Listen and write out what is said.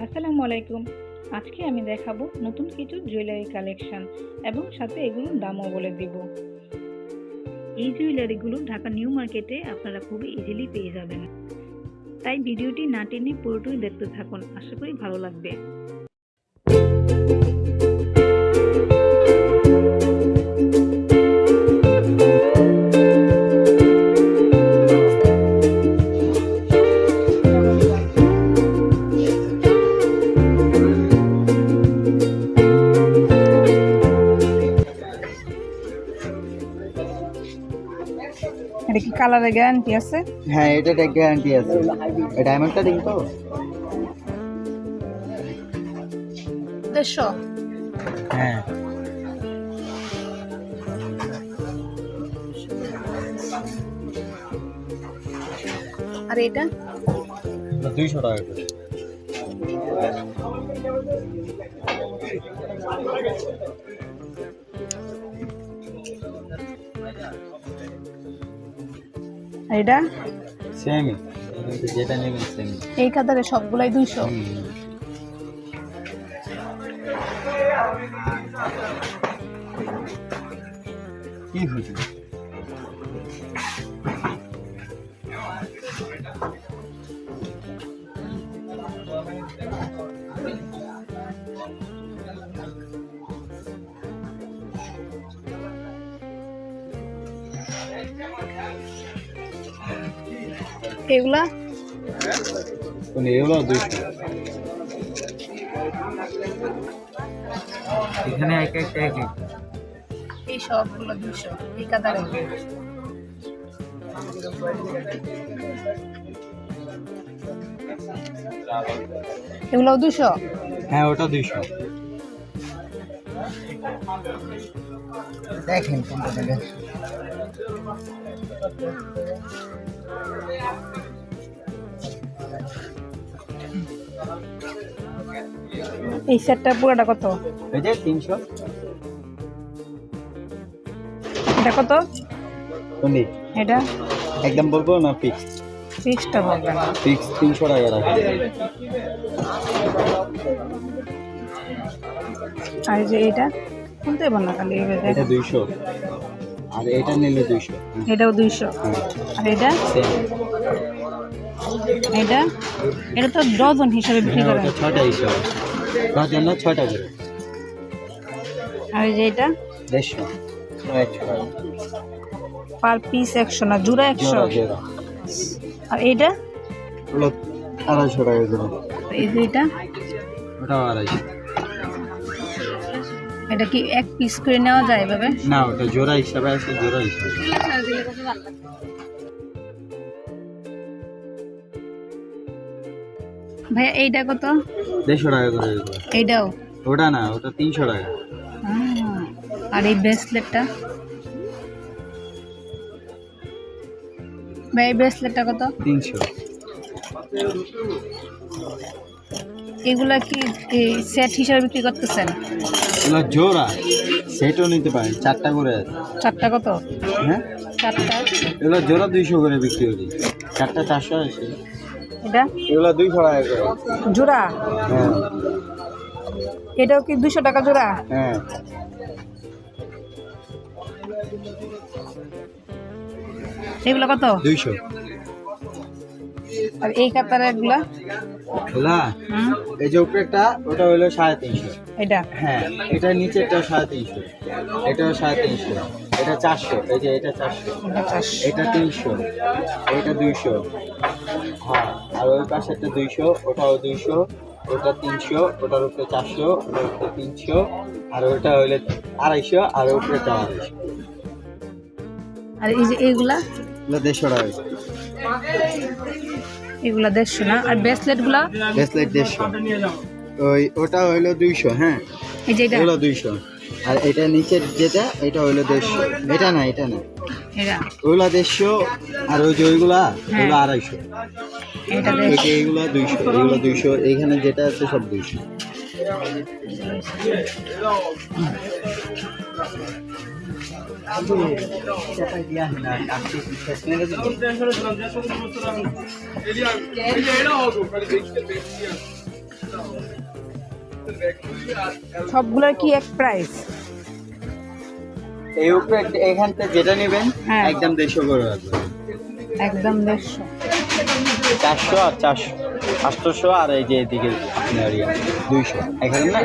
আসসালামু আলাইকুম। আজকে আমি দেখাবো নতুন কিছু জুয়েলারি কালেকশন এবং সাথে এগুলোর দামও বলে দিব। এই জুয়েলারিগুলো ঢাকা নিউ মার্কেটে আপনারা খুবই ইজিলি পেয়ে যাবেন। তাই ভিডিওটি না টেনে পুরোটাই দেখতে থাকুন, আশা করি ভালো লাগবে। এটা কি কালারের গ্যারান্টি আছে? হ্যাঁ, এটার গ্যারান্টি আছে। এই ডায়মন্ডটা দিন তো। 150। হ্যাঁ, আর এটা 200 টাকা করে। এটা সেমই, যেটা নেবেন সেমই। এই কাতারে সবগুলাই 200। কি হয়েছে? এগুলা এগুলো 200। এখানে এক একটা এই সবগুলো 200 এই কাতারে। এগুলো 200। হ্যাঁ, ওটা 200। দেখেন কোনটা নেবেন। এই সেটটা পুরোটা কত? এই যে 300। এটা কত? কোনটি? এটা একদম বলবো না ফিক্স? ফিক্সটা বলবেন। ফিক্স 300 টাকা রাখেন। আর এই যে এটা শুনতে পার না খালি এটা 200, আর এটা নিলে 200। এটাও 200। আর এটা এটা এটা তো ডজন হিসাবে বিক্রি করে। ওটা 6টা হিসাবে, তার জন্য 6টা করে। আর এই যে এটা 150, 100 টাকা পার পিস 100 না, জোড়া 100। জোড়া। আর এটা ওগুলো 250 টাকা জোড়া। এই যে এটা ওটাও 250। এটা কি এক পিস করে নেওয়া যায় এভাবে? না, ওটা জোড়া হিসাবে আছে, জোড়া হিসাবে। ভাইয়া এইটা কত? 150 টাকা করে এগুলো। এইটাও? ওটা না, ওটা 300 টাকা। আর এই ব্রেসলেটটা? ভাই এই ব্রেসলেটটা কত? 300। এগুলা কি সেট হিসাবে বিক্রি করতেছেন? এগুলো জোড়া, সেটও নিতে পারেন, 4টা করে আছে। 4টা কত? হ্যাঁ, 4টা এগুলো জোড়া 200 করে বিক্রি করি, 4টা 400 আছে। এটা এগুলো 200 টাকা করে জোড়া? হ্যাঁ। এটাও কি 200 টাকা জোড়া? হ্যাঁ, এগুলো কত? 200। আর এই কাতারের গুলা? এগুলা এই যে উপরেরটা ওটা হলো 350। এটা? হ্যাঁ, এটা নিচেরটা 350, এটাও 350, এটা 400। এই যে এটা 400, এটা 300, এটা 200। হ্যাঁ, আর ওই পাশেরটা 200, ওটাও 200, ওটা 300, ওটার উপরে 400, ওটার উপরে 300, আর ওটা হইলে 250, আর উপরেটা 250। আর এই যে এইগুলা? এগুলো 150 টাকা। এগুলা 150 না? আর ব্রেসলেট গুলা? ব্রেসলেট 150। ওটা হইলো 200। হ্যাঁ, এই যে এটা? এগুলো 200। আর এটা নিচের যেটা, এটা হইলো 150। এটা না, এটা না, এটা ওইগুলা 150। আর ওই যে ওইগুলা, ওইগুলো 250। এটা এইগুলা 200, এগুলো 200। এইখানে যেটা আছে সব 200। সবগুলোর কি এক প্রাইস? এই উপরে এখান থেকে যেটা নেবেন হ্যাঁ। একদম 150 করে রাখবেন। একদম 150। 400 আর 400 800 আর এই যে এদিকে 200 এখানে না